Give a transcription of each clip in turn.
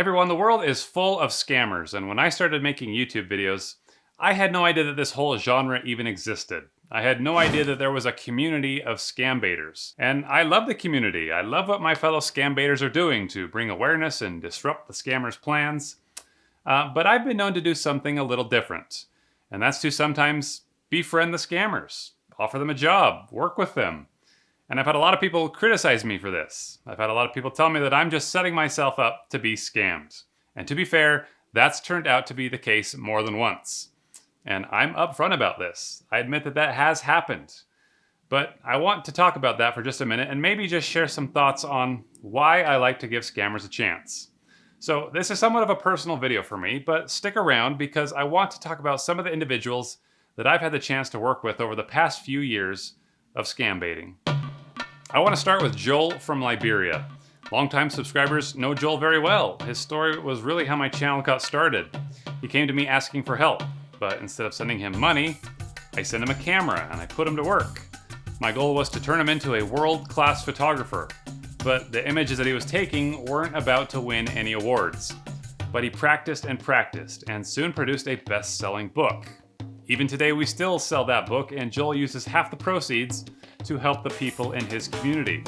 Hey everyone, the world is full of scammers, and when I started making YouTube videos, I had no idea that this whole genre even existed. I had no idea that there was a community of scambaiters. And I love the community. I love what my fellow scambaiters are doing to bring awareness and disrupt the scammers' plans. But I've been known to do something a little different, and that's to sometimes befriend the scammers, offer them a job, work with them. And I've had a lot of people criticize me for this. I've had a lot of people tell me that I'm just setting myself up to be scammed. And to be fair, that's turned out to be the case more than once. And I'm upfront about this. I admit that that has happened. But I want to talk about that for just a minute and maybe just share some thoughts on why I like to give scammers a chance. So this is somewhat of a personal video for me, but stick around because I want to talk about some of the individuals that I've had the chance to work with over the past few years of scam baiting. I want to start with Joel from Liberia. Longtime subscribers know Joel very well. His story was really how my channel got started. He came to me asking for help, but instead of sending him money, I sent him a camera and I put him to work. My goal was to turn him into a world-class photographer, but the images that he was taking weren't about to win any awards. But he practiced and soon produced a best-selling book. Even today, we still sell that book, and Joel uses half the proceeds to help the people in his community.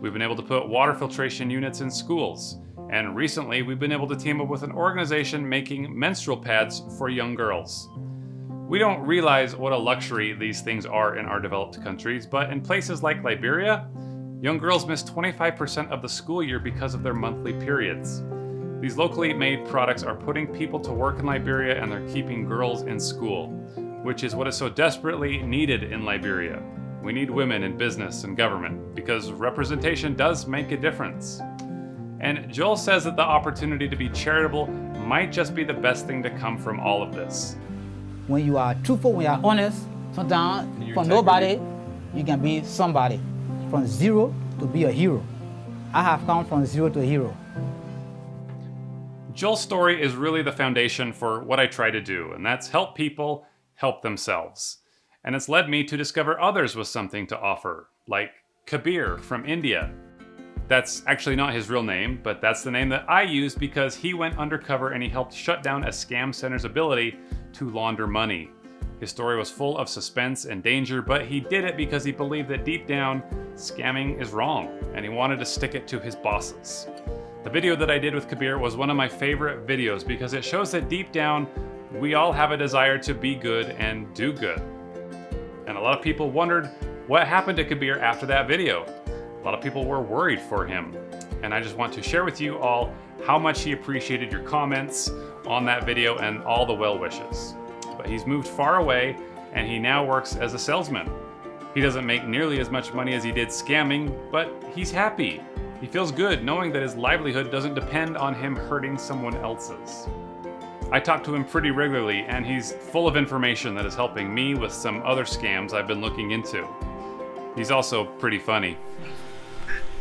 We've been able to put water filtration units in schools, and recently we've been able to team up with an organization making menstrual pads for young girls. We don't realize what a luxury these things are in our developed countries, but in places like Liberia, young girls miss 25% of the school year because of their monthly periods. These locally made products are putting people to work in Liberia, and they're keeping girls in school, which is what is so desperately needed in Liberia. We need women in business and government because representation does make a difference. And Joel says that the opportunity to be charitable might just be the best thing to come from all of this. When you are truthful, when you are honest, sometimes from nobody, you can be somebody. From zero to be a hero. I have come from zero to a hero. Joel's story is really the foundation for what I try to do, and that's help people help themselves. And it's led me to discover others with something to offer, like Kabir from India. That's actually not his real name, but that's the name that I use because he went undercover and he helped shut down a scam center's ability to launder money. His story was full of suspense and danger, but he did it because he believed that deep down, scamming is wrong, and he wanted to stick it to his bosses. The video that I did with Kabir was one of my favorite videos because it shows that deep down, we all have a desire to be good and do good. And a lot of people wondered what happened to Kabir after that video. A lot of people were worried for him. And I just want to share with you all how much he appreciated your comments on that video and all the well wishes. But he's moved far away and he now works as a salesman. He doesn't make nearly as much money as he did scamming, but he's happy. He feels good knowing that his livelihood doesn't depend on him hurting someone else's. I talk to him pretty regularly, and he's full of information that is helping me with some other scams I've been looking into. He's also pretty funny.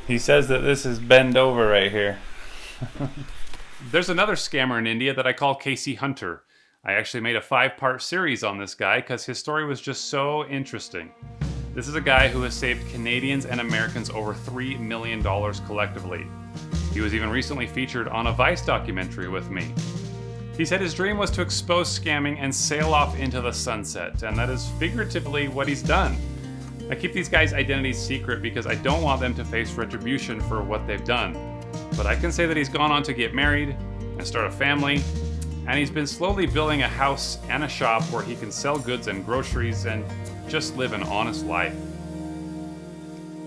He says that this is bend over right here. There's another scammer in India that I call Casey Hunter. I actually made a 5-part series on this guy because his story was just so interesting. This is a guy who has saved Canadians and Americans over $3 million collectively. He was even recently featured on a Vice documentary with me. He said his dream was to expose scamming and sail off into the sunset, and that is figuratively what he's done. I keep these guys' identities secret because I don't want them to face retribution for what they've done. But I can say that he's gone on to get married and start a family, and he's been slowly building a house and a shop where he can sell goods and groceries and just live an honest life.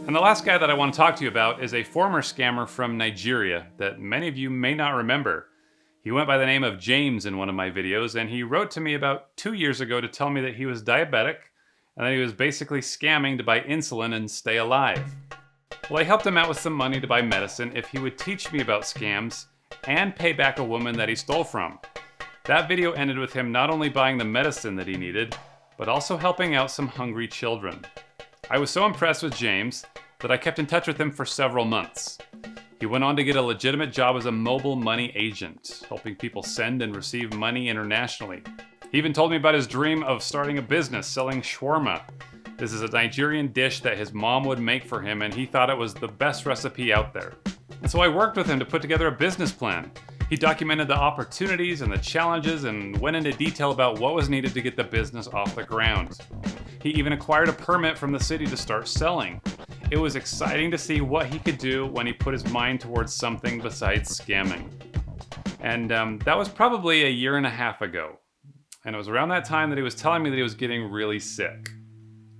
And the last guy that I want to talk to you about is a former scammer from Nigeria that many of you may not remember. He went by the name of James in one of my videos, and he wrote to me about 2 years ago to tell me that he was diabetic and that he was basically scamming to buy insulin and stay alive. Well, I helped him out with some money to buy medicine if he would teach me about scams and pay back a woman that he stole from. That video ended with him not only buying the medicine that he needed, but also helping out some hungry children. I was so impressed with James that I kept in touch with him for several months. He went on to get a legitimate job as a mobile money agent, helping people send and receive money internationally. He even told me about his dream of starting a business selling shawarma. This is a Nigerian dish that his mom would make for him, and he thought it was the best recipe out there. And so I worked with him to put together a business plan. He documented the opportunities and the challenges and went into detail about what was needed to get the business off the ground. He even acquired a permit from the city to start selling. It was exciting to see what he could do when he put his mind towards something besides scamming. And that was probably a year and a half ago. And it was around that time that he was telling me that he was getting really sick.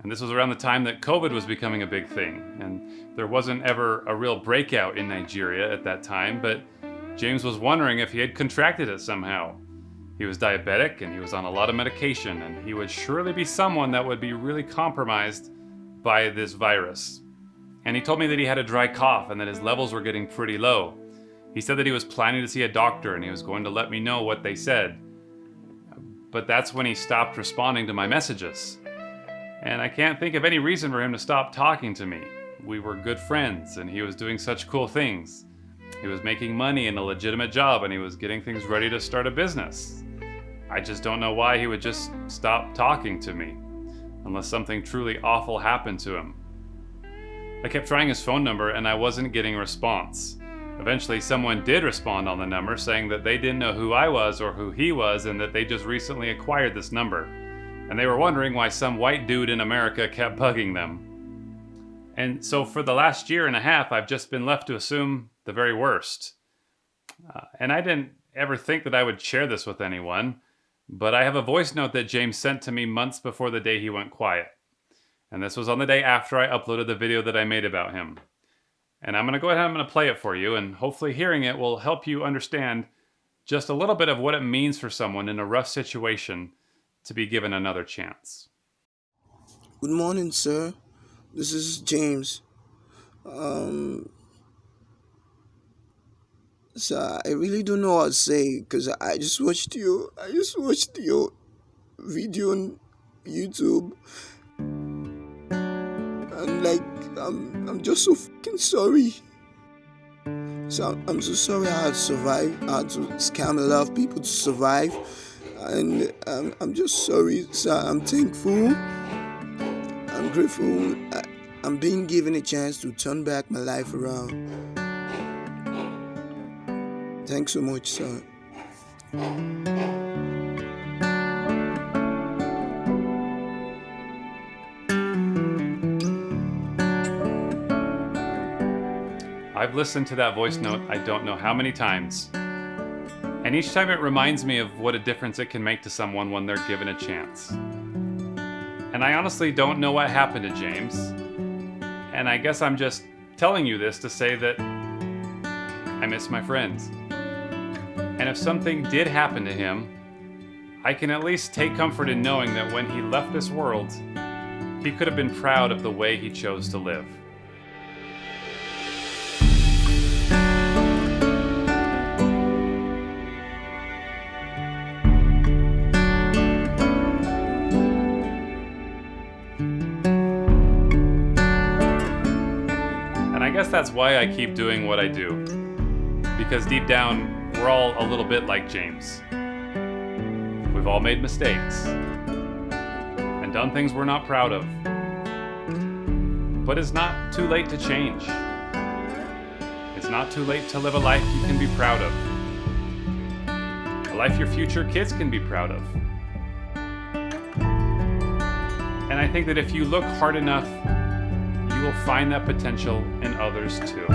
And this was around the time that COVID was becoming a big thing. And there wasn't ever a real breakout in Nigeria at that time, but James was wondering if he had contracted it somehow. He was diabetic and he was on a lot of medication, and he would surely be someone that would be really compromised by this virus. And he told me that he had a dry cough and that his levels were getting pretty low. He said that he was planning to see a doctor and he was going to let me know what they said. But that's when he stopped responding to my messages. And I can't think of any reason for him to stop talking to me. We were good friends and he was doing such cool things. He was making money in a legitimate job and he was getting things ready to start a business. I just don't know why he would just stop talking to me, unless something truly awful happened to him. I kept trying his phone number and I wasn't getting a response. Eventually someone did respond on the number saying that they didn't know who I was or who he was and that they just recently acquired this number. And they were wondering why some white dude in America kept bugging them. And so for the last year and a half, I've just been left to assume the very worst. And I didn't ever think that I would share this with anyone, but I have a voice note that James sent to me months before the day he went quiet. And this was on the day after I uploaded the video that I made about him. And I'm going to go ahead and I'm going to play it for you, and hopefully hearing it will help you understand just a little bit of what it means for someone in a rough situation to be given another chance. Good morning, sir. This is James. So I really don't know what to say because I just watched your video on YouTube, and I'm just so fucking sorry. So I'm so sorry I had to survive. I had to scam a lot of people to survive, and I'm just sorry. So I'm thankful. I'm grateful. I'm being given a chance to turn back my life around. Thanks so much, sir. I've listened to that voice note I don't know how many times. And each time it reminds me of what a difference it can make to someone when they're given a chance. And I honestly don't know what happened to James. And I guess I'm just telling you this to say that I miss my friends. And if something did happen to him, I can at least take comfort in knowing that when he left this world, he could have been proud of the way he chose to live. And I guess that's why I keep doing what I do. Because deep down, we're all a little bit like James. We've all made mistakes and done things we're not proud of. But it's not too late to change. It's not too late to live a life you can be proud of. A life your future kids can be proud of. And I think that if you look hard enough, you will find that potential in others too.